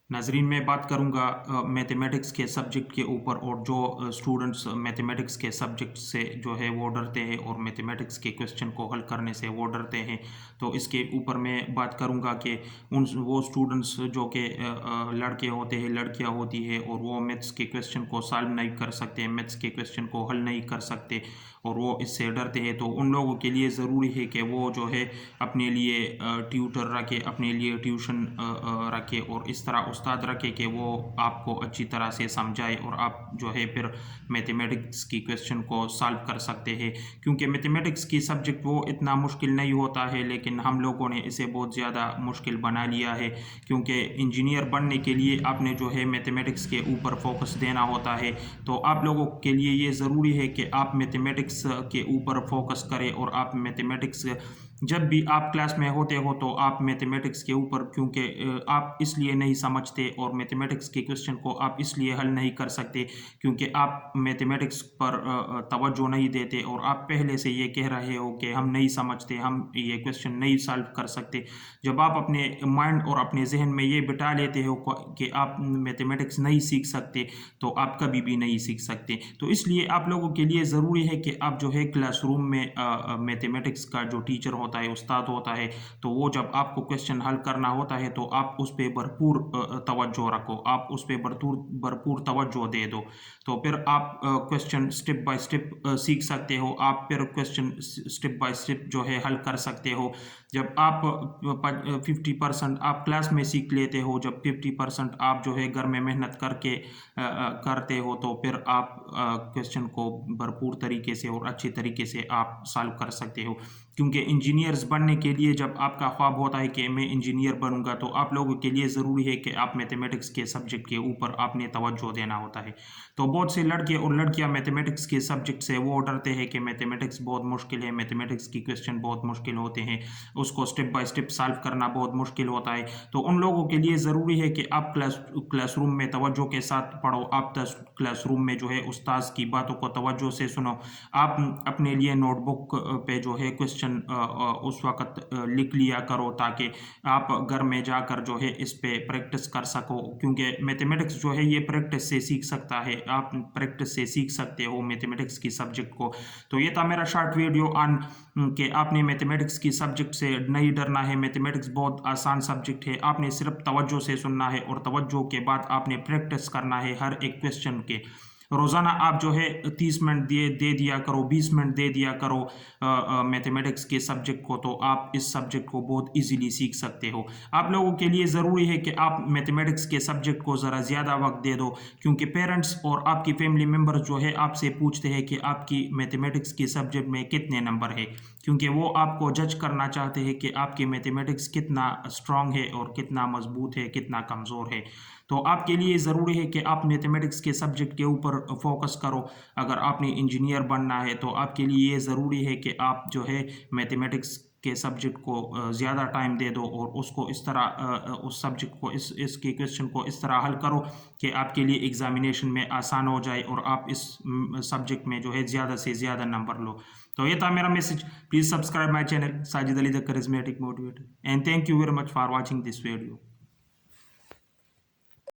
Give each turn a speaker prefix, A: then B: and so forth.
A: नाज़रीन, मैं बात करूँगा मैथमेटिक्स के सब्जेक्ट के ऊपर, और जो स्टूडेंट्स मैथमेटिक्स के सब्जेक्ट से जो है वो डरते हैं और मैथमेटिक्स के क्वेश्चन को हल करने से वो डरते हैं। तो इसके ऊपर मैं बात करूँगा कि वो स्टूडेंट्स जो कि लड़के होते हैं, लड़कियाँ होती है, और वो मैथ्स के क्वेश्चन को सॉल्व नहीं कर सकते, मैथ्स के क्वेश्चन को हल नहीं कर सकते और वो इससे डरते हैं, तो उन लोगों के लिए ज़रूरी है कि वो जो है अपने लिए ट्यूटर रखे, अपने लिए ट्यूशन रखे और इस तरह उस्ताद रखे कि वो आपको अच्छी तरह से समझाए और आप जो है फिर मैथमेटिक्स की क्वेश्चन को सॉल्व कर सकते हैं। क्योंकि मैथमेटिक्स की सब्जेक्ट वो इतना मुश्किल नहीं होता है, लेकिन हम लोगों ने इसे बहुत ज़्यादा मुश्किल बना लिया है। क्योंकि इंजीनियर बनने के लिए आपने जो है मैथमेटिक्स के ऊपर फोकस देना होता है, तो आप लोगों के लिए ये ज़रूरी है कि आप मैथमेटिक्स के ऊपर फोकस करें और आप मैथमेटिक्स जब भी आप क्लास में होते हो तो आप मैथमेटिक्स के ऊपर, क्योंकि आप इसलिए नहीं समझते और मैथमेटिक्स के क्वेश्चन को आप इसलिए हल नहीं कर सकते क्योंकि आप मैथमेटिक्स पर तवज्जो नहीं देते और आप पहले से ये कह रहे हो कि हम नहीं समझते, हम ये क्वेश्चन नहीं सॉल्व कर सकते। जब आप अपने माइंड और अपने जहन में ये बिठा लेते हो कि आप मैथमेटिक्स नहीं सीख सकते, तो आप कभी भी नहीं सीख सकते। तो इसलिए आप लोगों के लिए ज़रूरी है कि आप जो है क्लासरूम में मैथमेटिक्स का जो टीचर होता है, उस्ताद होता है, तो वो जब आपको क्वेश्चन हल करना होता है तो आप उस पे भरपूर तवज्जो रखो, आप उस पे भरपूर भरपूर तवज्जो दे दो। तो फिर आप क्वेश्चन स्टेप बाय स्टेप सीख सकते हो, आप फिर क्वेश्चन स्टेप बाय स्टेप जो है हल कर सकते हो। जब आप 50% आप क्लास में सीख लेते हो, जब 50% आप जो है घर में मेहनत करके करते हो, तो फिर आप क्वेश्चन को भरपूर तरीके से और अच्छे तरीके से आप सॉल्व कर सकते हो। क्योंकि इंजीनियर्स बनने के लिए जब आपका ख्वाब होता है कि मैं इंजीनियर बनूंगा, तो आप लोगों के लिए ज़रूरी है कि आप मैथमेटिक्स के सब्जेक्ट के ऊपर आपने तवज्जो देना होता है। तो बहुत से लड़के और लड़कियां मैथमेटिक्स के सब्जेक्ट से वो डरते हैं कि मैथमेटिक्स बहुत मुश्किल है, मैथमेटिक्स की क्वेश्चन बहुत मुश्किल होते हैं, उसको स्टेप बाय स्टेप सॉल्व करना बहुत मुश्किल होता है। तो उन लोगों के लिए ज़रूरी है कि आप क्लासरूम में तवज्जो के साथ पढ़ो, आप क्लासरूम में जो है उस्ताद की बातों को तवज्जो से सुनो। आप अपने लिए नोटबुक पे जो है क्वेश्चन उस वक्त लिख लिया करो, ताकि आप घर में जाकर जो है इस पे प्रैक्टिस कर सको। क्योंकि मैथमेटिक्स जो है ये प्रैक्टिस से सीख सकता है, आप प्रैक्टिस से सीख सकते हो मैथमेटिक्स की सब्जेक्ट को। तो ये था मेरा शॉर्ट वीडियो ऑन कि आपने मैथमेटिक्स की सब्जेक्ट से नहीं डरना है। मैथमेटिक्स बहुत आसान सब्जेक्ट है, आपने सिर्फ तवज्जो से सुनना है और तवज्जो के बाद आपने प्रैक्टिस करना है हर एक क्वेश्चन के। रोज़ाना आप जो है 30 मिनट दे दिया करो, 20 मिनट दे दिया करो मैथमेटिक्स के सब्जेक्ट को, तो आप इस सब्जेक्ट को बहुत इजीली सीख सकते हो। आप लोगों के लिए ज़रूरी है कि आप मैथमेटिक्स के सब्जेक्ट को ज़रा ज़्यादा वक्त दे दो, क्योंकि पेरेंट्स और आपकी फैमिली मेम्बर्स जो है आपसे पूछते हैं कि आपकी मैथमेटिक्स के सब्जेक्ट में कितने नंबर है, क्योंकि वो आपको जज करना चाहते हैं कि आपकी मैथमेटिक्स कितना स्ट्रांग है और कितना मजबूत है, कितना कमज़ोर है। तो आपके लिए ज़रूरी है कि आप मैथमेटिक्स के सब्जेक्ट के ऊपर फोकस करो। अगर आपने इंजीनियर बनना है तो आपके लिए ये ज़रूरी है कि आप जो है मैथमेटिक्स के सब्जेक्ट को ज़्यादा टाइम दे दो और उसको इस तरह उस सब्जेक्ट को इसके क्वेश्चन को इस तरह हल करो कि आपके लिए एग्जामिनेशन में आसान हो जाए और आप इस सब्जेक्ट में जो है ज़्यादा से ज़्यादा नंबर लो। तो ये था मेरा message. Please subscribe my channel Sajid Ali the charismatic motivator, and thank you very much for watching this video.